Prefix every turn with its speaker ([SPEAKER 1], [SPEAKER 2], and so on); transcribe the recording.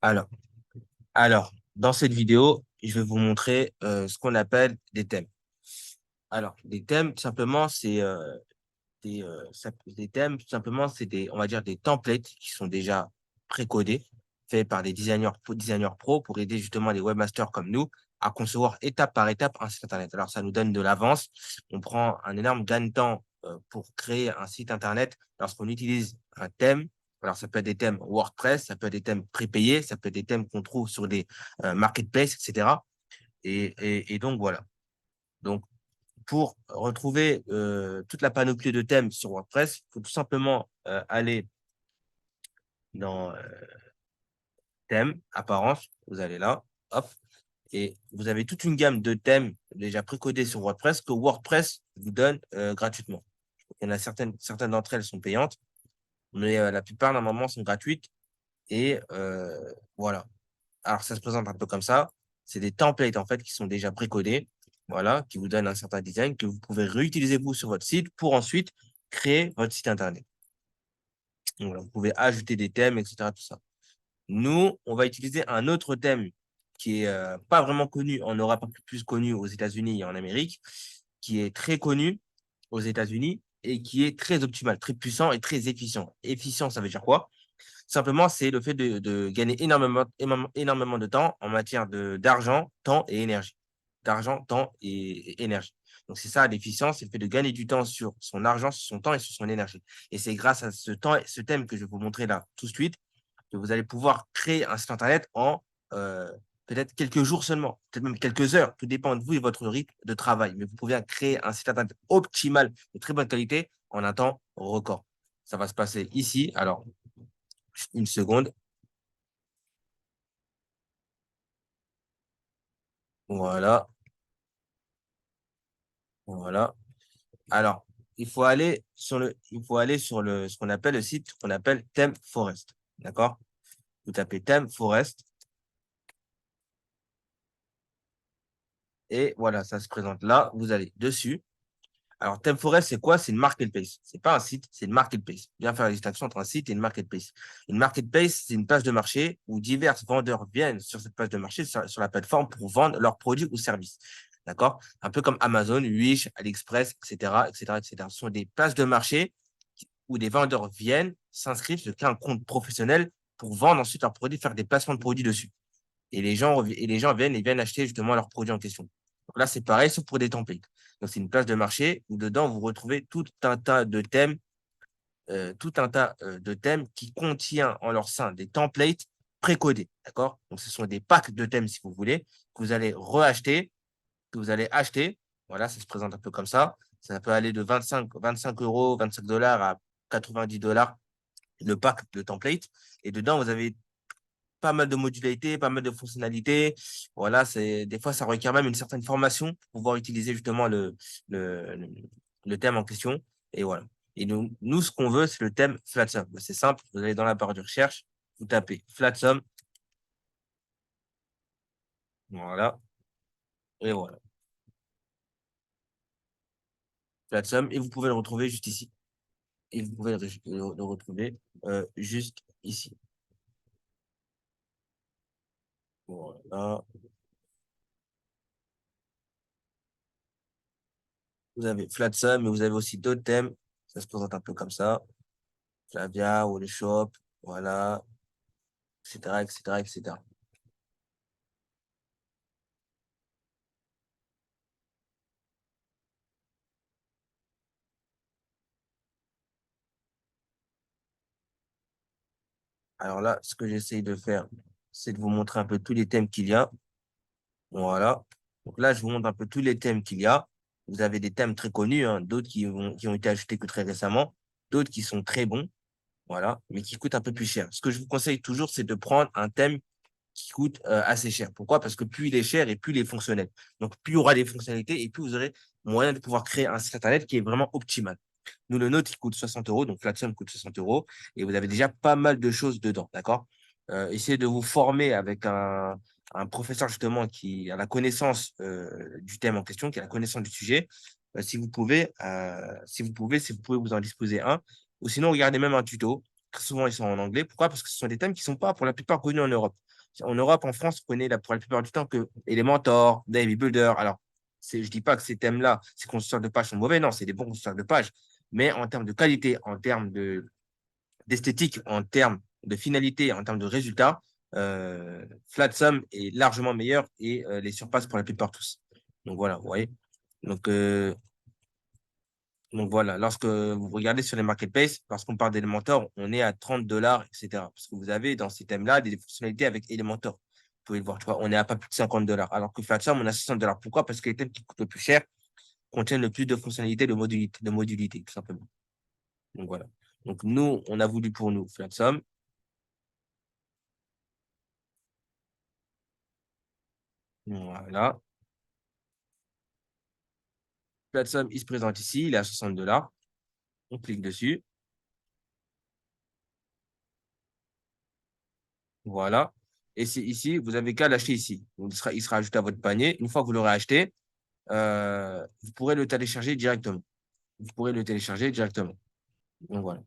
[SPEAKER 1] Alors, dans cette vidéo, je vais vous montrer ce qu'on appelle des thèmes. Alors, des thèmes, tout simplement, c'est des thèmes, tout simplement, c'est on va dire des templates qui sont déjà précodés, faits par des designers pro pour aider justement les webmasters comme nous à concevoir étape par étape un site Internet. Alors, ça nous donne de l'avance. On prend un énorme gain de temps pour créer un site Internet lorsqu'on utilise un thème. Alors, ça peut être des thèmes WordPress, ça peut être des thèmes prépayés, ça peut être des thèmes qu'on trouve sur des marketplaces, etc. Et donc, voilà. Donc, pour retrouver toute la panoplie de thèmes sur WordPress, il faut tout simplement aller dans thème, apparence, vous allez là, hop, et vous avez toute une gamme de thèmes déjà précodés sur WordPress que WordPress vous donne gratuitement. Il y en a certaines d'entre elles sont payantes, mais la plupart normalement sont gratuites. Et voilà. Alors ça se présente un peu comme ça. C'est des templates en fait qui sont déjà précodés, voilà, qui vous donnent un certain design que vous pouvez réutiliser vous sur votre site pour ensuite créer votre site internet. Donc, voilà, vous pouvez ajouter des thèmes, etc. Tout ça. Nous, on va utiliser un autre thème qui est pas vraiment connu en Europe, un peu plus connu aux États-Unis et en Amérique, qui est très connu aux États-Unis et qui est très optimal, très puissant et très efficient. Efficient, ça veut dire quoi? Simplement, c'est le fait de gagner énormément de temps en matière d'argent, temps et énergie. D'argent, temps et énergie. Donc, c'est ça l'efficience, c'est le fait de gagner du temps sur son argent, sur son temps et sur son énergie. Et c'est grâce à ce thème que je vais vous montrer là tout de suite que vous allez pouvoir créer un site internet en euh, peut-être quelques jours seulement, peut-être même quelques heures. Tout dépend de vous et votre rythme de travail. Mais vous pouvez créer un site internet optimal de très bonne qualité en un temps record. Ça va se passer ici. Alors, une seconde. Voilà. Voilà. Alors, il faut aller sur ce qu'on appelle le site qu'on appelle Theme Forest. D'accord? Vous tapez Theme Forest et voilà, ça se présente là. Vous allez dessus. Alors, ThemeForest, c'est quoi? C'est une marketplace. C'est pas un site, c'est une marketplace. Bien faire la distinction entre un site et une marketplace. Une marketplace, c'est une place de marché où divers vendeurs viennent sur cette place de marché, sur la plateforme pour vendre leurs produits ou services. D'accord? Un peu comme Amazon, Wish, AliExpress, etc., etc., etc. Ce sont des places de marché où des vendeurs viennent, s'inscrivent, se créent un compte professionnel pour vendre ensuite leurs produits, faire des placements de produits dessus. Et les gens viennent acheter justement leurs produits en question. Donc là, c'est pareil, sauf pour des templates. Donc, c'est une place de marché où dedans, vous retrouvez tout un tas de thèmes, de thèmes qui contient en leur sein des templates précodés. D'accord? Donc, ce sont des packs de thèmes, si vous voulez, que vous allez reacheter, que vous allez acheter. Voilà, ça se présente un peu comme ça. Ça peut aller de 25 euros, 25 dollars à 90 dollars le pack de templates. Et dedans, vous avez pas mal de modularités, pas mal de fonctionnalités. Voilà, des fois, ça requiert même une certaine formation pour pouvoir utiliser justement le, le, le thème en question. Et voilà. Et nous ce qu'on veut, c'est le thème FlatSum. C'est simple, vous allez dans la barre de recherche, vous tapez FlatSum, voilà, et voilà. FlatSum, et vous pouvez le retrouver juste ici. Et vous pouvez le retrouver juste ici. Voilà. Vous avez FlatSum, mais vous avez aussi d'autres thèmes. Ça se présente un peu comme ça. Flavia, Shop, voilà, etc., etc., etc. Alors là, ce que j'essaye de faire, c'est de vous montrer un peu tous les thèmes qu'il y a. Voilà. Donc là, je vous montre un peu tous les thèmes qu'il y a. Vous avez des thèmes très connus, hein, d'autres qui ont été ajoutés que très récemment, d'autres qui sont très bons, voilà, mais qui coûtent un peu plus cher. Ce que je vous conseille toujours, c'est de prendre un thème qui coûte assez cher. Pourquoi? Parce que plus il est cher et plus il est fonctionnel. Donc, plus il y aura des fonctionnalités et plus vous aurez moyen de pouvoir créer un site internet qui est vraiment optimal. Nous, le nôtre, il coûte 60 euros, donc Flatsum coûte 60 euros, et vous avez déjà pas mal de choses dedans, d'accord? Essayez de vous former avec un professeur justement qui a la connaissance du thème en question, qui a la connaissance du sujet. Si vous pouvez vous en disposer un, ou sinon regardez même un tuto. Très souvent, ils sont en anglais. Pourquoi? Parce que ce sont des thèmes qui ne sont pas pour la plupart connus en Europe. En Europe, en France, on connaît pour la plupart du temps que Elementor, Navy Builder. Alors, je ne dis pas que ces thèmes-là, ces constructeurs de pages sont mauvais, non, c'est des bons constructeurs de pages. Mais en termes de qualité, en termes d'esthétique, en termes de finalité, en termes de résultats, Flatsum est largement meilleur et les surpasse pour la plupart tous. Donc voilà, vous voyez. Donc, euh, donc voilà, lorsque vous regardez sur les marketplaces, lorsqu'on parle d'Elementor, on est à 30 dollars, etc. Parce que vous avez dans ces thèmes-là des fonctionnalités avec Elementor. Vous pouvez le voir, tu vois, on est à pas plus de 50 dollars. Alors que Flatsum, on a 60 dollars. Pourquoi? Parce que les thèmes qui coûtent le plus cher contiennent le plus de fonctionnalités de modulité, tout simplement. Donc voilà. Donc nous, on a voulu pour nous Flatsum. Voilà. Flatsum, il se présente ici, il est à 60 dollars. On clique dessus. Voilà. Et c'est ici, vous avez qu'à l'acheter ici. Donc, il sera ajouté à votre panier. Une fois que vous l'aurez acheté, vous pourrez le télécharger directement. Vous pourrez le télécharger directement. Donc voilà.